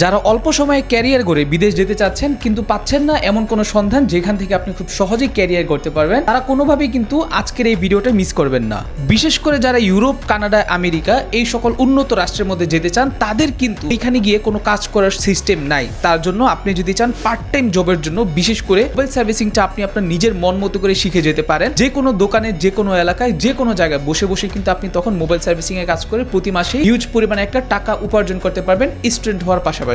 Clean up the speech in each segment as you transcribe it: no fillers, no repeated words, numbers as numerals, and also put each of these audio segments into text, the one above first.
যারা অল্প সময়ে ক্যারিয়ার গড়ে বিদেশ যেতে চাচ্ছেন কিন্তু পাচ্ছেন না এমন কোনো সন্ধান যেখান থেকে আপনি খুব সহজেই ক্যারিয়ার করতে পারবেন, তারা কোনোভাবেই কিন্তু আজকের এই ভিডিওটা মিস করবেন না। বিশেষ করে যারা ইউরোপ, কানাডা, আমেরিকা এই সকল উন্নত রাষ্ট্রের মধ্যে যেতে চান, তাদের কিন্তু এখানে গিয়ে কোনো কাজ করার সিস্টেম নাই। তার জন্য আপনি যদি চান পার্ট টাইম জবের জন্য, বিশেষ করে মোবাইল সার্ভিসিংটা আপনি আপনার নিজের মন মতো করে শিখে যেতে পারেন। যে কোনো দোকানে, যে কোনো এলাকায়, যে কোনো জায়গায় বসে বসে কিন্তু আপনি তখন মোবাইল সার্ভিসিং এর কাজ করে প্রতি মাসে হিউজ পরিমাণে একটা টাকা উপার্জন করতে পারবেন স্টুডেন্ট হওয়ার পাশাপাশি।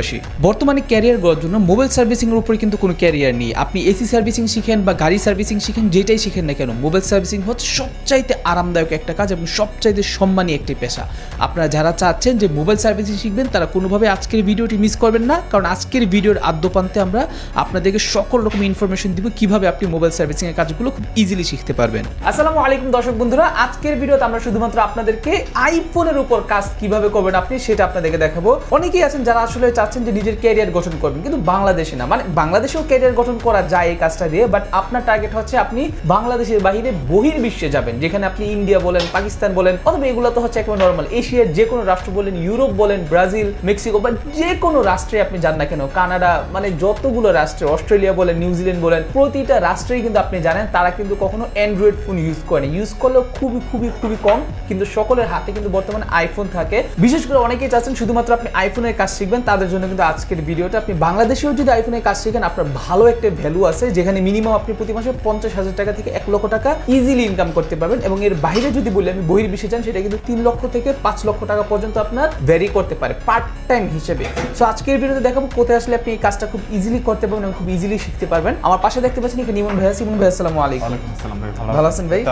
বর্তমানে ক্যারিয়ার গড়ার জন্য মোবাইল সার্ভিসিং এর উপরে কিন্তু কোনো ক্যারিয়ার নেই। আপনি এসি সার্ভিসিং শিখেন বা গাড়ি সার্ভিসিং শিখেন, যেটাই শিখেন না কেন, মোবাইল সার্ভিসিং হচ্ছে সবচাইতে আরামদায়ক একটা কাজ এবং সবচাইতে সম্মানী একটি পেশা। আপনারা যারা চাচ্ছেন যে মোবাইল সার্ভিসিং শিখবেন, তারা কোনোভাবে আজকের ভিডিওটি মিস করবেন না, কারণ আজকের ভিডিওর আদ্যপান্তে আমরা আপনাদেরকে সকল রকম ইনফরমেশন দিব কিভাবে আপনি মোবাইল সার্ভিসিং এর কাজগুলো খুব ইজিলি শিখতে পারবেন। আসসালামু আলাইকুম দর্শক বন্ধুরা, আজকের ভিডিওতে আমরা শুধুমাত্র আপনাদেরকে আইফোনের উপর কাজ কিভাবে করবেন আপনি সেটা আপনাদেরকে দেখাবো। অনেকেই আছেন যারা আসলে চাচ্ছেন যে নিজের ক্যারিয়ার গঠন করবেন, কিন্তু বাংলাদেশে না, মানে বাংলাদেশেও ক্যারিয়ার গঠন করা যায় এই কাজটা দিয়ে, বাট আপনার টার্গেট হচ্ছে আপনি বাংলাদেশের বাইরে বহির্বিশ্বে যাবেন, যেখানে আপনি ইন্ডিয়া বলেন, পাকিস্তান বলেন, অথবা এগুলো তো হচ্ছে একেবারে নর্মাল এশিয়ার যে কোনো রাষ্ট্র বলেন, ইউরোপ বলেন, ব্রাজিল, মেক্সিকো বা যে কোনো রাষ্ট্রে আপনি যান না কেন, কানাডা, মানে যতগুলো রাষ্ট্রে, অস্ট্রেলিয়া বলেন, নিউজিল্যান্ড বলেন, প্রতিটা রাষ্ট্রেই কিন্তু আপনি জানেন তারা কিন্তু কখনো অ্যান্ড্রয়েড ফোন ইউজ করে না, ইউজ করলেও খুবই খুবই খুবই কম, কিন্তু সকলের হাতে কিন্তু বর্তমানে আইফোন থাকে। বিশেষ করে অনেকেই চাচ্ছেন শুধুমাত্র আপনি আইফোনের কাজ শিখবেন, তাদের জন্য কিন্তু আজকের ভিডিওটা। আপনি বাংলাদেশেও যদি আইফোনের কাজ শিখেন, আপনার ভালো একটা ভ্যালু আছে, যেখানে মিনিমাম আপনি প্রতি মাসে 50,000 টাকা থেকে 1 লক্ষ টাকা ইজিলি ইনকাম করতে পারবেন। এবং এর বাইরে যদি বলি আমি বহির্বিশ্বে যান, সেটা কিন্তু 3 লক্ষ থেকে 5 লক্ষ টাকা পর্যন্ত আপনার ভ্যারি করতে পারে পার্ট টাইম হিসেবে। সো আজকের ভিডিওতে দেখাবো কোথায় আসলে আপনি এই কাজটা খুব ইজিলি করতে পারবেন এবং খুব ইজিলি শিখতে পারবেন। আমার পাশে দেখতে পাচ্ছেন এখানে ইমন ভাই আছে। ইমন ভাই আসসালামু আলাইকুম। ওয়ালাইকুম আসসালাম ভাই, ভালো আছেন ভাই?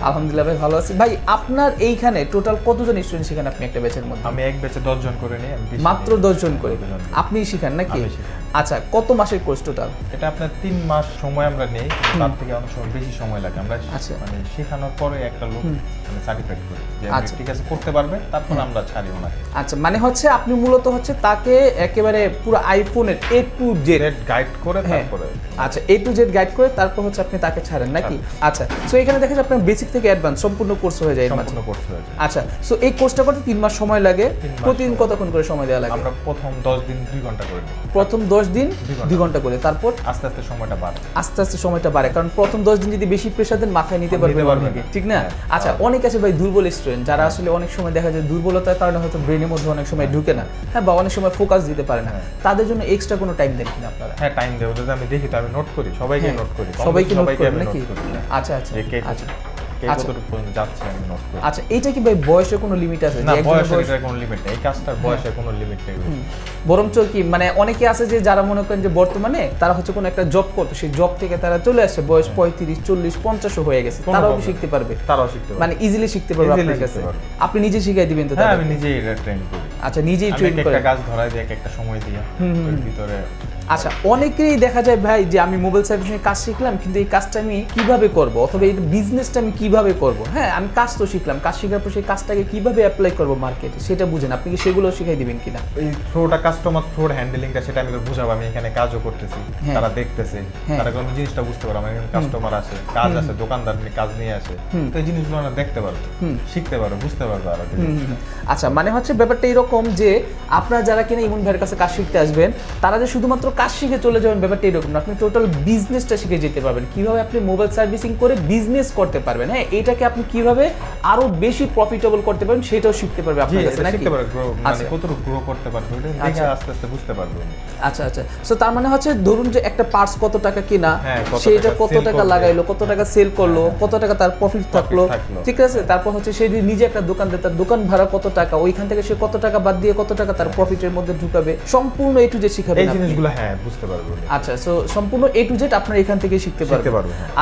আলহামদুলিল্লাহ ভাই, ভালো আছি ভাই। আপনার এইখানে টোটাল কতজন স্টুডেন্ট শিখেন আপনি একটা ব্যাচের মধ্যে? আমি এক ব্যাচে 10 জন করে নিই। মাত্র 10 জন করে আপনি শিখেন নাকি? আচ্ছা, কত মাসের কোর্স টোটাল? এটা আপনার 3 মাস সময় আমরা নেই, তার থেকে অনেক সময় বেশি সময় লাগে। আমরা মানে শেখানোর পরে একটা লোক মানে সার্টিফাইড করি যে ঠিক আছে করতে পারবে, তারপর আমরা ছাড়ি ওনাকে। আচ্ছা, মানে হচ্ছে আপনি মূলত হচ্ছে তাকে একেবারে পুরো আইফোনের A to Z গাইড করে তারপরে, আচ্ছা A to Z গাইড করে তারপর হচ্ছে আপনি তাকে ছাড়েন নাকি? আচ্ছা, সো এখানে দেখা যায় আপনার বেসিক থেকে অ্যাডভান্স সম্পূর্ণ কোর্স হয়ে যায়। সম্পূর্ণ কোর্স হয়ে যায়। আচ্ছা, সো এই কোর্সটা করতে 3 মাস সময় লাগে। প্রতিদিন কতক্ষণ করে সময় দেওয়া লাগে? আমরা প্রথম 10 দিন 2 ঘন্টা করে দিই। প্রথম 10 দিন 2 ঘন্টা করে, তারপর আস্তে আস্তে সময়টা বাড়ে। আস্তে আস্তে সময়টা বাড়ে, কারণ প্রথম 10 দিন যদি বেশি প্রেসার দেন মাথায় নিতে পারবে না, ঠিক না? আচ্ছা, অনেক আছে ভাই দুর্বল স্টুডেন্ট, যারা আসলে অনেক সময় দেখা যায় দুর্বলতার কারণে হয়তো ব্রেনের মধ্যে অনেক সময় ঢুকে না, হ্যাঁ, বা অনেক সময় ফোকাস দিতে পারে না, তাদের জন্য এক্সট্রা কোনো টাইম দেন কিনা আপনারা? হ্যাঁ, টাইম দেব, যদি আমি দেখি তো আমি নোট করি, সবাইকে নোট করি, সবাইকে নোট করেন নাকি? আচ্ছা আচ্ছা আচ্ছা, কতটুকু পর্যন্ত যাচ্ছে আমি নোট করি। আচ্ছা, এইটা কি ভাই বয়সের কোনো লিমিট আছে? না, বয়সের কোনো লিমিট নেই, এই কাজটার বয়সের কোনো লিমিট নেই। বরঞ্চ কি মানে অনেকে আছে যে যারা মনে করেন যে বর্তমানে তারা হচ্ছে কোনো একটা জব করতো, সেই জব থেকে তারা চলে আসছে, বয়স 35, 40, 50 হয়ে গেছে, তারাও শিখতে পারবে, মানে ইজিলি শিখতে পারবে আপনার কাছে। আপনি নিজে শিখাই দিবেন তো? হ্যাঁ, আমি নিজেই এটা ট্রেন করি। আচ্ছা, নিজেই ট্রেন করে একটা কাজ ধরাই দিয়ে একটা সময় দিয়া এর ভিতরে। আচ্ছা, অনেকেই দেখা যায় ভাই যে আমি মোবাইল সার্ভিসিং এর কাজ শিখলাম, কিন্তু এই কাজটা আমি কিভাবে করব, অথবা এই বিজনেসটা আমি কিভাবে করব। হ্যাঁ, আমি কাজ তো শিখলাম, কাজ শেখার পর সেই কাজটাকে কিভাবে অ্যাপ্লাই করব মার্কেটে সেটা বুঝেন, আপনি কি সেগুলো শিখাই দিবেন কিনা? এই থ্রোটা, কাস্টমার থ্রোর হ্যান্ডলিংটা, সেটা আমি বুঝাবো। আমি এখানে কাজও করতেছি, তারা দেখতেছে, তারা কোন জিনিসটা বুঝতে পারে। আমার এখানে কাস্টমার আসে, কাজ আছে, দোকানদার কাজ নিয়ে আসে, তো এই জিনিসগুলো আমরা দেখতে পারবো, শিখতে পারবো, বুঝতে পারবো আরো। আচ্ছা, মানে হচ্ছে ব্যাপারটা এরকম যে আপনারা যারা কিনা ইমন ভাইয়ের কাছে কাজ শিখতে আসবেন, তারা যে শুধুমাত্র কাজ শিখে চলে যাবেন ব্যাপারটা এরকম না, আপনি টোটাল বিজনেসটা শিখে যেতে পারবেন, কিভাবে আপনি মোবাইল সার্ভিসিং করে বিজনেস করতে পারবেন। হ্যাঁ, এটাকে আপনি কিভাবে আরো বেশি প্রফিটেবল করতে পারবেন সেটাও শিখতে পারবে আপনার কাছে নাকি? শিখতে পারবে, মানে কতটুকু গ্রো করতে পারবে ওটা দেখে আস্তে আস্তে বুঝতে পারবে। আচ্ছা আচ্ছা, সো তার মানে হচ্ছে ধরুন যে একটা পার্টস কত টাকা কিনা, সেটা কত টাকা লাগাইলো, কত টাকা সেল করলো, কত টাকা তার প্রফিট থাকলো, ঠিক আছে? তারপর হচ্ছে সে যদি নিজে একটা দোকান দেয়, তার দোকান ভাড়া কত টাকা, ওইখান থেকে সে কত টাকা বাদ দিয়ে কত টাকা তার প্রফিটের মধ্যে ঢুকাবে, সম্পূর্ণ A to Z শিখাবে এই জিনিসগুলো। হ্যাঁ, বুঝতে পারবে। আচ্ছা, সো সম্পূর্ণ A to Z আপনারা এখান থেকে শিখতে পারবেন।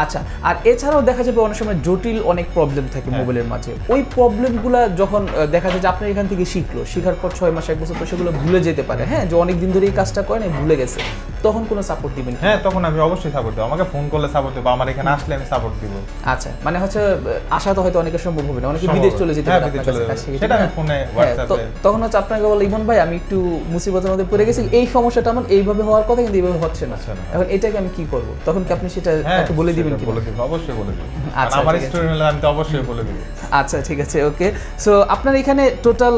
আচ্ছা, আর এছাড়াও দেখা যাবে অনেক সময় জটিল অনেক প্রবলেম থাকে মোবাইলের মাঝে, ওই প্রবলেমগুলো যখন দেখা যায় যে আপনি এখান থেকে শিখলো, শেখার পর 6 মাস 1 বছর পর সেগুলো ভুলে যেতে পারে, হ্যাঁ, যে অনেক দিন ধরে এই কাজটা করেন ভুলে গেছে, তখন কোনো সাপোর্ট দিবেন? হ্যাঁ, তখন আমি অবশ্যই সাপোর্ট দেব, আমাকে ফোন করলে সাপোর্ট দেব, আমার এখানে আসলে আমি সাপোর্ট দিব। আচ্ছা, মানে হচ্ছে আশা তো হয়তো অনেকের সম্ভব হবে না, অনেকে বিদেশ চলে যেতে পারে আপনার কাছে কাজ শিখে, সেটা আমি ফোনে হোয়াটসঅ্যাপে, তখন হচ্ছে আপনাকে বলে ইমন ভাই আমি একটু মুসিবতের মধ্যে পড়ে গেছি, এই সমস্যাটা আমার এইভাবে হওয়ার কথা কিন্তু এইভাবে হচ্ছে না, এখন এটাকে আমি কি করব, তখন কি আপনি সেটা একটু বলে দিবেন? বলে দিব, অবশ্যই বলে দিব। আচ্ছা, আমার ঠিক আছে। স্টুডেন্ট হলে আমি তো অবশ্যই বলে দিব। আচ্ছা ঠিক আছে, ওকে। সো আপনার এখানে টোটাল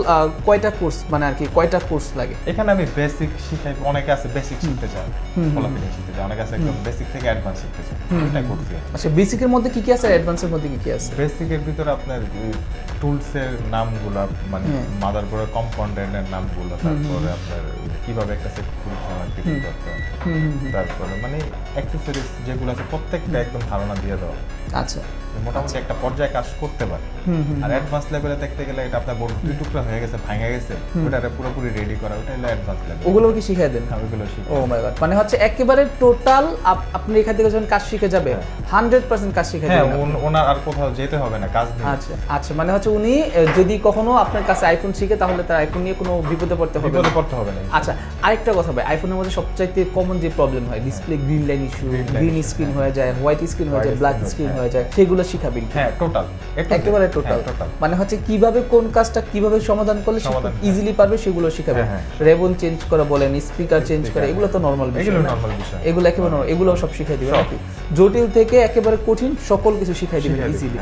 কয়টা কোর্স, মানে আর কি কয়টা কোর্স লাগে? এখানে আমি বেসিক শিখাই, অনেকে আছে বেসিক শিখতে চায়, ফলাফল শিখতে চায়, অনেকে আছে একদম বেসিক থেকে অ্যাডভান্স শিখতে চায়, এটা করছি। আচ্ছা, বেসিকের মধ্যে কি কি আছে, অ্যাডভান্সের মধ্যে কি কি আছে? বেসিকের ভিতরে আপনার টুলসের নামগুলো, মানে মাদারবোর্ডের কম্পোনেন্টের নামগুলো, তারপরে আপনার কিভাবে একটা সেট মার্কেটিং করতে হয়, তারপরে মানে অ্যাকসেসরিজ যেগুলো আছে প্রত্যেকটা একদম ধারণা দিয়ে দেওয়া। আচ্ছা, মোটামুটি একটা পর্যায়ে কাজ করতে পারে। আর অ্যাডভান্স লেভেলে দেখতে গেলে এটা আপনার বড় দুই টুকরা হয়ে গেছে, ভাঙা গেছে, ওটারে পুরোপুরি রেডি করা, ওটা হলো অ্যাডভান্স লেভেল। ওগুলো কি শিখাই দেন? হ্যাঁ, ওইগুলো শিখি। ও মাই গড, মানে হচ্ছে একেবারে টোটাল আপনি এখান থেকে যখন কাজ শিখে যাবে 100% কাজ শিখে হ্যাঁ, যাবেন। ওনার আর কোথাও যেতে হবে না, কাজ নিয়ে। আচ্ছা আচ্ছা, মানে হচ্ছে উনি যদি কখনো আপনার কাছে আইফোন শিখে তাহলে তার আইফোন নিয়ে কোনো বিপদে পড়তে হবে না। বিপদে পড়তে হবে না। আচ্ছা, আরেকটা কথা ভাই, আইফোনের মধ্যে সবচাইতে কমন যে প্রবলেম হয়, display green line issue, green screen হয়ে যায়, হোয়াইট স্ক্রিন হয়ে যায়, ব্ল্যাক স্ক্রিন হয়ে যায়, সেগুলো শিখাবেন? হ্যাঁ, টোটাল একেবারে টোটাল। মানে হচ্ছে কিভাবে কোন কাজটা কিভাবে সমাধান করলে ইজিলি পারবে সেগুলো শিখাবে। রেবন চেঞ্জ করা বলেন, স্পিকার চেঞ্জ করা, এগুলো তো নরমাল বিষয়, এগুলো নরমাল বিষয়, এগুলো একেবারে এগুলো সব শিখাই দিবেন নাকি? জটিল থেকে একেবারে কঠিন সকল কিছু শিখাই দিবেন ইজিলি।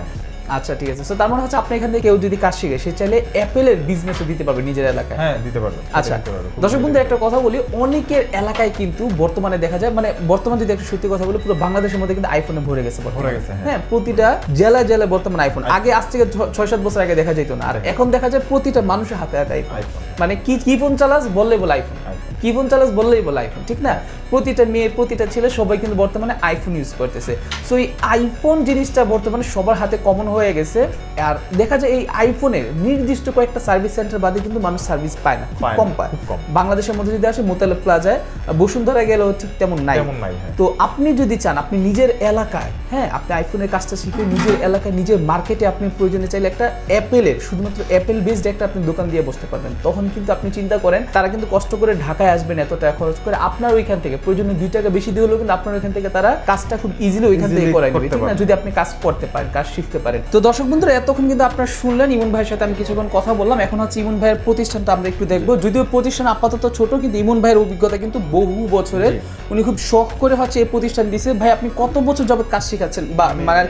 আচ্ছা ঠিক আছে। সো তার মানে হচ্ছে আপনি এখান থেকে কেউ যদি কাজ শিখে, সে চাইলে অ্যাপেলের বিজনেসও দিতে পারবে নিজের এলাকায়। হ্যাঁ, দিতে পারবে। আচ্ছা, দর্শক বন্ধু একটা কথা বলি, অনেকের এলাকায় কিন্তু বর্তমানে দেখা যায়, মানে বর্তমানে যদি একটা সত্যি কথা বলি, পুরো বাংলাদেশের মধ্যে কিন্তু আইফোনে ভরে গেছে। হ্যাঁ, প্রতিটা জেলায় জেলায় বর্তমানে আইফোন। আগে আজ থেকে 6-7 বছর আগে দেখা যেত না, আর এখন দেখা যায় প্রতিটা মানুষের হাতে হাতে আইফোন। মানে কি ফোন চালাস বললেই বলে আইফোন, কি ফোন চালাস বললেই বলে আইফোন, ঠিক না? প্রতিটা মেয়ে, প্রতিটা ছেলে সবাই কিন্তু বর্তমানে আইফোন ইউজ করতেছে। সো এই আইফোন জিনিসটা বর্তমানে সবার হাতে কমন হয়ে গেছে। আর দেখা যায় এই আইফোনের নির্দিষ্ট কয়েকটা সার্ভিস সেন্টার বাদে কিন্তু মানুষ সার্ভিস পায় না, কম পায়। বাংলাদেশের মধ্যে যদি আসে মোতালেব প্লাজায়, বসুন্ধরা গেলেও ঠিক তেমন নাই। তো আপনি যদি চান আপনি নিজের এলাকায়, হ্যাঁ, আপনি আইফোনের কাজটা শিখে নিজের এলাকায় নিজের মার্কেটে আপনি প্রয়োজনে চাইলে একটা অ্যাপেলের, শুধুমাত্র অ্যাপেল বেসড একটা আপনি দোকান দিয়ে বসতে পারবেন। তখন কিন্তু আপনি চিন্তা করেন, তারা কিন্তু কষ্ট করে ঢাকায় আসবেন এত টাকা খরচ করে, আপনার ওইখান থেকে প্রয়োজনে 2 টাকা বেশি দিয়ে হলেও কিন্তু আপনার ওইখান থেকে তারা কাজটা খুব ইজিলি ওইখান থেকে করাই নেবে, ঠিক না? যদি আপনি কাজ করতে পারেন, কাজ শিখতে পারেন। তো দর্শক বন্ধুরা, এতক্ষণ কিন্তু আপনারা শুনলেন ইমন ভাইয়ের সাথে আমি কিছুক্ষণ কথা বললাম। এখন হচ্ছে ইমন ভাইয়ের প্রতিষ্ঠানটা আমরা একটু দেখবো। যদিও প্রতিষ্ঠান আপাতত ছোট, কিন্তু ইমন ভাইয়ের অভিজ্ঞতা কিন্তু বহু বছরের। উনি খুব শখ করে হচ্ছে এই প্রতিষ্ঠান দিয়েছে। ভাই, আপনি কত বছর যাবত কাজ শিখাচ্ছেন বা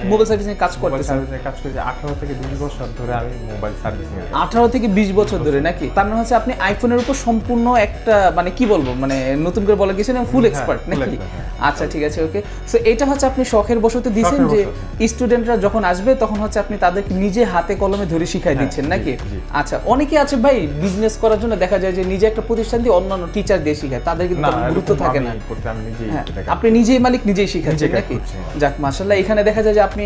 মোবাইল সার্ভিসিং কাজ করতেছেন? কাজ করেছি 18 থেকে 20 বছর ধরে আমি মোবাইল সার্ভিসিং। 18 থেকে 20 বছর ধরে নাকি? তার মানে হচ্ছে আপনি আইফোনের উপর সম্পূর্ণ একটা, মানে কি বলবো, মানে নতুন করে বলা গেছে না, ফুল এক্সপার্ট নাকি? আচ্ছা ঠিক আছে, ওকে। সো এটা হচ্ছে আপনি শখের বশতে দিয়েছেন যে স্টুডেন্টরা যখন আসবে তখন হচ্ছে আপনি তাদেরকে নিজে হাতে কলমে ধরে শিখাই দিচ্ছেন নাকি? আচ্ছা, অনেকে আছে ভাই বিজনেস করার জন্য দেখা যায় যে নিজে একটা প্রতিষ্ঠান দিয়ে অন্যান্য টিচার দিয়ে শিখায়, তাদের কিন্তু গুরুত্ব থাকে না। আপনি নিজেই মালিক, নিজেই শিখাচ্ছেন নাকি? যাক, মাশাআল্লাহ। এখানে দেখা যায় যে আপনি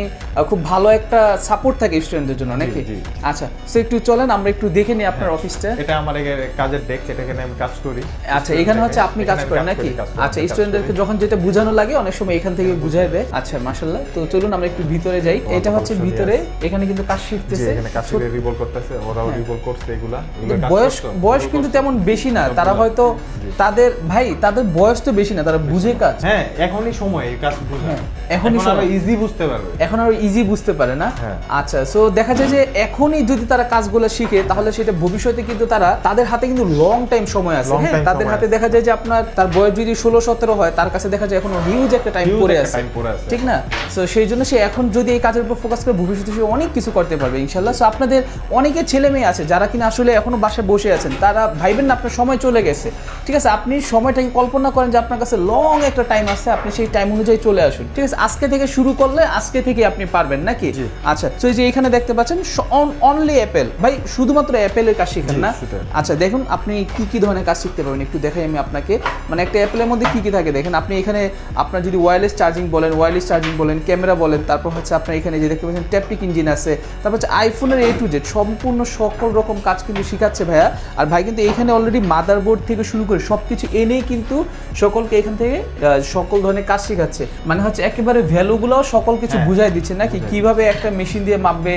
খুব ভালো একটা সাপোর্ট থাকে স্টুডেন্টদের জন্য নাকি? আচ্ছা, সো একটু চলেন আমরা একটু দেখে নিই আপনার অফিসটা। এটা আমার কাজের ডেস্ক, এখানে আমি কাজ করি। আচ্ছা, এখানে হচ্ছে আপনি কাজ করেন নাকি? আচ্ছা, স্টুডেন্টদেরকে যখন যেটা বোঝানো লাগে অনেক সময় এখান থেকে বুঝাই দেয়। আচ্ছা, মাশাআল্লাহ। তো চলুন আমরা একটু ভিতরে যাই। এটা হচ্ছে ভিতরে, এখানে কিন্তু কাজ শিখতেছে, এখানে কাজ করে রিভলভ করতেছে, ওরাও রিভলভ করছে। এগুলা বয়স কিন্তু তেমন বেশি না, তারা হয়তো তাদের বয়স তো বেশি না, তারা বুঝে কাজ। হ্যাঁ, এখনই সময় এই কাজ বোঝা, এখনই সময়, ইজি বুঝতে পারবে, এখন আরো ইজি বুঝতে পারে না। আচ্ছা, সো দেখা যায় যে এখনই যদি তারা কাজগুলো শিখে তাহলে সেটা ভবিষ্যতে কিন্তু তাদের হাতে কিন্তু লং টাইম সময় আছে। হ্যাঁ, তাদের হাতে দেখা যায় যে আপনার তার বয়স যদি 16-17 হয়, তার কাছে দেখা যায় এখনো হিউজ একটা টাইম পড়ে আছে, ঠিক না? সো সেই জন্য সে এখন যদি এই কাজের উপর ফোকাস করে ভবিষ্যতে সে অনেক কিছু করতে পারবে ইনশাআল্লাহ। সো আপনাদের অনেকের ছেলে মেয়ে আছে যারা কিনা আসলে এখনো বাসায় বসে আছেন, তারা ভাইবেন না আপনার সময় চলে গেছে, ঠিক আছে? আপনি সময়টাকে কল্পনা করেন যে আপনার কাছে লং একটা টাইম আছে, আপনি সেই টাইম অনুযায়ী চলে আসুন, ঠিক আছে? আজকে থেকে শুরু করলে আজকে থেকে আপনি পারবেন নাকি? আচ্ছা, তো এই যে এখানে দেখতে পাচ্ছেন অনলি অ্যাপেল, ভাই শুধুমাত্র অ্যাপেলের কাজ শিখেন না? আচ্ছা, দেখুন আপনি কি ধরনের কাজ শিখতে পারবেন একটু দেখাই আমি আপনাকে। মানে একটা অ্যাপেলের মধ্যে কি থাকে দেখেন আপনি। এখানে আপনার যদি ওয়্যারলেস চার্জিং বলেন, ক্যামেরা বলেন, তারপর হচ্ছে আপনার এখানে যে দেখতে পাচ্ছেন ট্যাপটিক ইঞ্জিন আছে, তারপর হচ্ছে আইফোনের A to Z সম্পূর্ণ সকল রকম কাজ কিন্তু শিখাচ্ছে ভাইয়া। আর ভাই কিন্তু এখানে অলরেডি মাদারবোর্ড থেকে শুরু করে সবকিছু এনেই কিন্তু সকলকে এখান থেকে সকল ধরনের কাজ শিখাচ্ছে। মানে হচ্ছে একেবারে ভ্যালুগুলো সকল কিছু বুঝাই দিচ্ছে নাকি? কিভাবে একটা মেশিন দিয়ে মাপবে,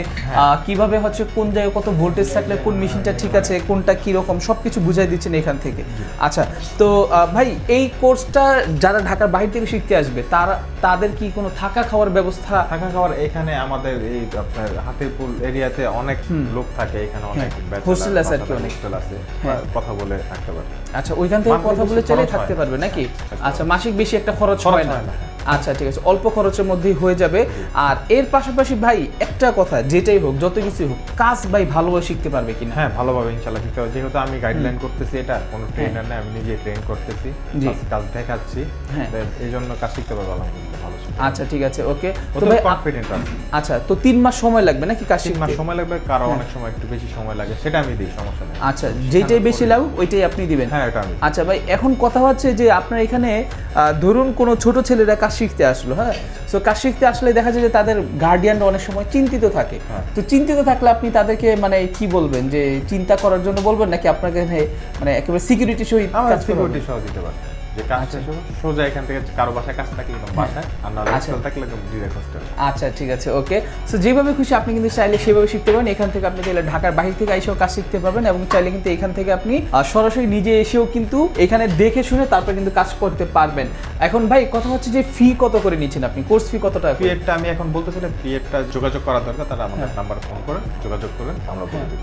কিভাবে হচ্ছে কোন জায়গায় কত ভোল্টেজ থাকলে কোন মেশিনটা ঠিক আছে, কোনটা কি রকম, সবকিছু বুঝাই দিচ্ছেন এখান থেকে। আচ্ছা, তো ভাই এই কোর্সটা যারা ঢাকার বাইরে থেকে শিখতে আসবে তাদের কি কোনো থাকা খাওয়ার ব্যবস্থা? থাকা খাওয়ার এখানে আমাদের এই আপনার হাতিরপুল এরিয়াতে অনেক লোক থাকে, এখানে অনেক হোস্টেল আছে, অনেক হোস্টেল আছে, কথা বলে থাকতে পারবে। আচ্ছা, ওইখান থেকে কথা বলে চলে থাকতে পারবে নাকি? আচ্ছা, মাসিক বেশি একটা খরচ হয় না? আচ্ছা ঠিক আছে, অল্প খরচের মধ্যেই হয়ে যাবে। আর এর পাশাপাশি ভাই একটা কথা, যেটাই হোক যত কিছু হোক, কাজ ভাই ভালোভাবে শিখতে পারবে কিনা? হ্যাঁ, ভালোভাবে ইনশাআল্লাহ শিখতে হবে। যেহেতু আমি গাইডলাইন করতেছি, এটা কোনো ট্রেনার না, আমি নিজে ট্রেন করতেছি, কাজ দেখাচ্ছি, এই জন্য কাজ শিখতে পারবো আলহামদুলিল্লাহ ভালো। আচ্ছা ঠিক আছে, ওকে। তো ভাই কনফিডেন্ট আছে। আচ্ছা, তো 3 মাস সময় লাগবে নাকি কাজ শিখতে? 3 মাস সময় লাগবে, কারো অনেক সময় একটু বেশি সময় লাগে, সেটা আমি দিই, সমস্যা নেই। আচ্ছা, যেটাই বেশি লাগুক ওইটাই আপনি দিবেন? হ্যাঁ, এটা আমি। আচ্ছা ভাই, এখন কথা হচ্ছে যে আপনার এখানে ধরুন কোনো ছোট ছেলেরা কাজ শিখতে আসলো, হ্যাঁ, সো কাজ শিখতে আসলে দেখা যায় যে তাদের গার্ডিয়ানরা অনেক সময় চিন্তিত থাকে। তো চিন্তিত থাকলে আপনি তাদেরকে মানে কি বলবেন, যে চিন্তা করার জন্য বলবেন নাকি আপনাকে মানে একেবারে সিকিউরিটি সহিত কাজ সিকিউরিটি সহ দিতে পারে, যে কাজটা সোজা এখান থেকে কারো বাসায় কাজ থাকলে একদম বাসায়, আর না হোস্টেল থাকলে একদম ডিরেক্ট হোস্টেল। আচ্ছা ঠিক আছে, ওকে। সো যেভাবে খুশি আপনি কিন্তু চাইলে সেভাবে শিখতে পারেন। এখান থেকে আপনি চাইলে ঢাকার বাইরে থেকে এসেও কাজ শিখতে পারবেন, এবং চাইলে কিন্তু এখান থেকে আপনি সরাসরি নিজে এসেও কিন্তু এখানে দেখে শুনে তারপর কিন্তু কাজ করতে পারবেন। এখন ভাই কথা হচ্ছে যে ফি কত করে নিচ্ছেন আপনি, কোর্স ফি কত টাকা? ফি এরটা আমি এখন বলতেছিলাম, ফি এরটা যোগাযোগ করার দরকার, তারা আমাদের নাম্বার ফোন করে যোগাযোগ করেন, আমরা বলে দেব।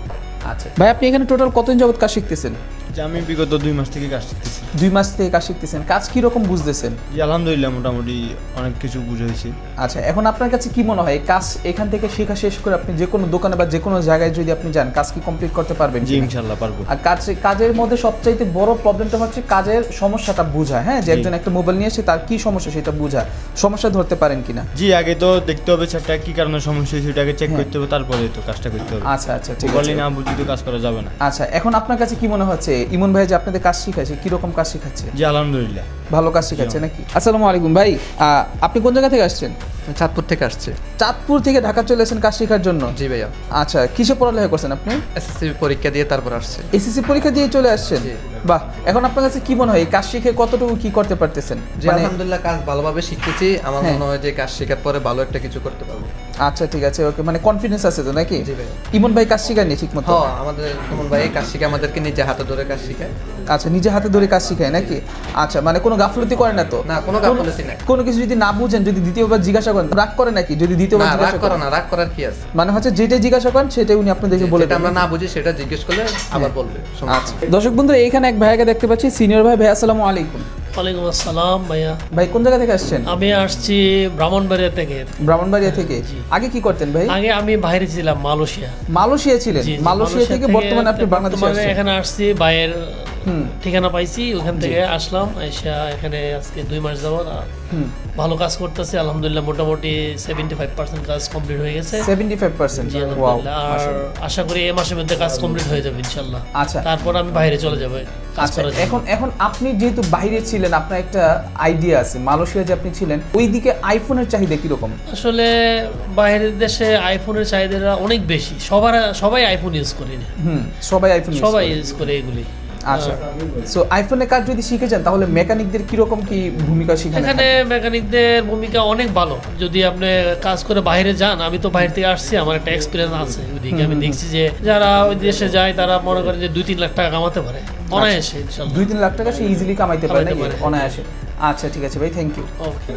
আচ্ছা ভাই, আপনি এখানে টোটাল কতদিন যাবত কাজ শিখতেছেন? যে আমি বিগত 2 মাস থেকে কাজ শিখতেছি। 2 মাস থেকে কাজ শিখতেছেন, কাজ কি রকম বুঝতেছেন? জি আলহামদুলিল্লাহ, মোটামুটি অনেক কিছু বুঝাইছি। আচ্ছা, এখন আপনার কাছে কি মনে হয় কাজ এখান থেকে শেখা শেষ করে আপনি যে কোনো দোকানে বা যে কোনো জায়গায় যদি আপনি যান, কাজ কি কমপ্লিট করতে পারবেন? জি ইনশাআল্লাহ পারবো। আর কাজের মধ্যে সবচাইতে বড় প্রবলেমটা হচ্ছে কাজের সমস্যাটা বোঝা, হ্যাঁ, যে একজন একটা মোবাইল নিয়ে এসে তার কি সমস্যা সেটা বোঝা, সমস্যা ধরতে পারেন কিনা? জি, আগে তো দেখতে হবে সেটা কি কারণে সমস্যা হয়েছে, সেটাকে চেক করতে হবে, তারপরে তো কাজটা করতে হবে। আচ্ছা আচ্ছা ঠিক আছে, বললি না বুঝি তো কাজ করা যাবে না। আচ্ছা, এখন আপনার কাছে কি মনে হচ্ছে ইমন ভাই যে আপনাদের কাজ শিখাচ্ছে, কি রকম কাজ শিখাচ্ছে? জি আলহামদুলিল্লাহ ভালো কাজ শিখাচ্ছে নাকি? আসসালামু আলাইকুম ভাই, আপনি কোন জায়গা থেকে আসছেন? চাঁদপুর থেকে আসছে। চাঁদপুর থেকে ঢাকা চলে এসেছেন কাজ শেখার জন্য? জি ভাইয়া। আচ্ছা, কিসে পড়ালেখা করছেন আপনি? এসএসসি পরীক্ষা দিয়ে তারপর আসছে। এসএসসি পরীক্ষা দিয়ে চলে আসছেন? বাহ, এখন আপনার কাছে কি মনে হয় কাজ শিখে কতটুকু কি করতে পারতেছেন? জি আলহামদুলিল্লাহ, কাজ ভালোভাবে শিখতেছি, আমার মনে হয় যে কাজ শেখার পরে ভালো একটা কিছু করতে পারবো। আচ্ছা ঠিক আছে, ওকে, মানে কনফিডেন্স আছে তো নাকি? জি ভাই। ইমন ভাই কাজ শিখায়নি ঠিকমতো? হ্যাঁ, আমাদের ইমন ভাই কাজ শিখে আমাদেরকে নিজে হাতে ধরে কাজ শিখায়। আচ্ছা, নিজে হাতে ধরে কাজ শিখায় নাকি? আচ্ছা, মানে কোনো গাফলতি করে না তো? না, কোনো গাফলতি নাই। কোনো কিছু যদি না বুঝেন, যদি দ্বিতীয়বার জিজ্ঞাসা করেন, রাগ করে নাকি যদি দ্বিতীয়বার না, জিজ্ঞাসা রাগ করে করেন? না, রাগ করার কি আছে? মানে হচ্ছে যেটা জিজ্ঞাসা করেন সেটাই উনি আপনাদেরকে বলে যেটা দেন? আমরা না বুঝি সেটা জিজ্ঞেস করলে আবার বলবে। আচ্ছা, দর্শক বন্ধুরা, এইখানে এক ভাইয়াকে দেখতে পাচ্ছি, সিনিয়র ভাই। ভাই আসসালামু আলাইকুম। ওয়ালাইকুম আসসালাম ভাইয়া। ভাই কোন জায়গা থেকে আসছেন? আমি আসছি ব্রাহ্মণবাড়িয়া থেকে। ব্রাহ্মণবাড়িয়া থেকে? আগে কি করতেন ভাই? আগে আমি বাইরে ছিলাম, মালয়েশিয়া। মালয়েশিয়া ছিলেন? জি, মালয়েশিয়া থেকে বর্তমানে আপনি বাংলাদেশে আসছেন? এখানে আসছি, বাইরের ঠিকানা পাইছি, ওখান থেকে আসলাম। এসে এখানে আজকে 2 মাস যাবত ভালো কাজ করতেছি আলহামদুলিল্লাহ। মোটামুটি 75% কাজ কমপ্লিট হয়ে গেছে। 75%? জি আলহামদুলিল্লাহ। আর আশা করি এই মাসের মধ্যে কাজ কমপ্লিট হয়ে যাবে ইনশাআল্লাহ। আচ্ছা, তারপর আমি বাইরে চলে যাব কাজ আচ্ছা, করার জন্য। এখন আপনি যেহেতু বাইরে ছিলেন, আপনার একটা আইডিয়া আছে মালয়েশিয়া যে আপনি ছিলেন, ওইদিকে আইফোনের চাহিদা কিরকম? আসলে বাইরের দেশে আইফোনের চাহিদা অনেক বেশি, সবাই আইফোন ইউজ করে, সবাই আইফোন সবাই ইউজ করে এগুলি। আচ্ছা, সো আইফোনের কাজ যদি শিখে যান তাহলে মেকানিকদের কিরকম কি ভূমিকা শিখেন? এখানে মেকানিকদের ভূমিকা অনেক ভালো, যদি আপনি কাজ করে বাইরে যান। আমি তো বাইরে থেকে আসছি, আমার একটা এক্সপিরিয়েন্স আছে ওইদিকে। আমি দেখছি যে যারা ওই দেশে যায় তারা মনে করেন যে 2-3 লাখ টাকা কামাতে পারে অনায়াসে ইনশাআল্লাহ। 2-3 লাখ টাকা সে ইজিলি কামাইতে পারে নাকি অনায়াসে? আচ্ছা ঠিক আছে ভাই, থ্যাংক ইউ।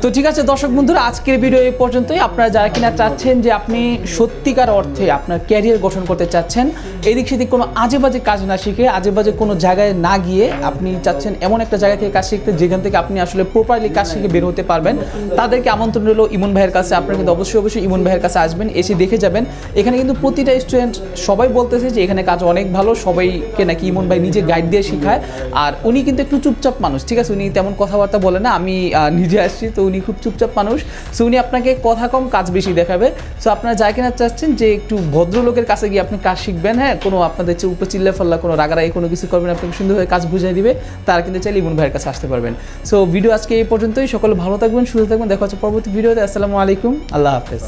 তো ঠিক আছে দর্শক বন্ধুরা, আজকের ভিডিও এই পর্যন্তই। আপনারা যারা কিনা চাচ্ছেন যে আপনি সত্যিকার অর্থে আপনার ক্যারিয়ার গঠন করতে চাচ্ছেন, এদিক সেদিক কোনো আজে বাজে কাজ না শিখে, আজে বাজে কোনো জায়গায় না গিয়ে আপনি চাচ্ছেন এমন একটা জায়গা থেকে কাজ শিখতে যেখান থেকে আপনি আসলে প্রপারলি কাজ শিখে বের হতে পারবেন, তাদেরকে আমন্ত্রণ রইল ইমন ভাইয়ের কাছে। আপনারা কিন্তু অবশ্যই ইমন ভাইয়ের কাছে আসবেন, এসে দেখে যাবেন। এখানে কিন্তু প্রতিটা স্টুডেন্ট সবাই বলতেছে যে এখানে কাজ অনেক ভালো, সবাইকে নাকি ইমন ভাই নিজে গাইড দিয়ে শেখায়। আর উনি কিন্তু একটু চুপচাপ মানুষ, ঠিক আছে, উনি তেমন কথাবার্তা বলে না। আমি নিজে আসছি তো উনি খুব চুপচাপ মানুষ, সো উনি আপনাকে কথা কম কাজ বেশি দেখাবে। সো আপনারা যা কিনা চাচ্ছেন যে একটু ভদ্রলোকের কাছে গিয়ে আপনি কাজ শিখবেন, হ্যাঁ, কোনো আপনাদের উপর চিল্লা ফাল্লা কোনো রাগারাগি কোনো কিছু করবেন, আপনাকে সুন্দরভাবে কাজ বুঝিয়ে দিবে, তারা কিন্তু চাইলে ইমন ভাইয়ের কাছে আসতে পারবেন। সো ভিডিও আজকে এই পর্যন্তই। সকলে ভালো থাকবেন, সুস্থ থাকবেন, দেখা হচ্ছে পরবর্তী ভিডিওতে। আসসালামু আলাইকুম, আল্লাহ হাফেজ।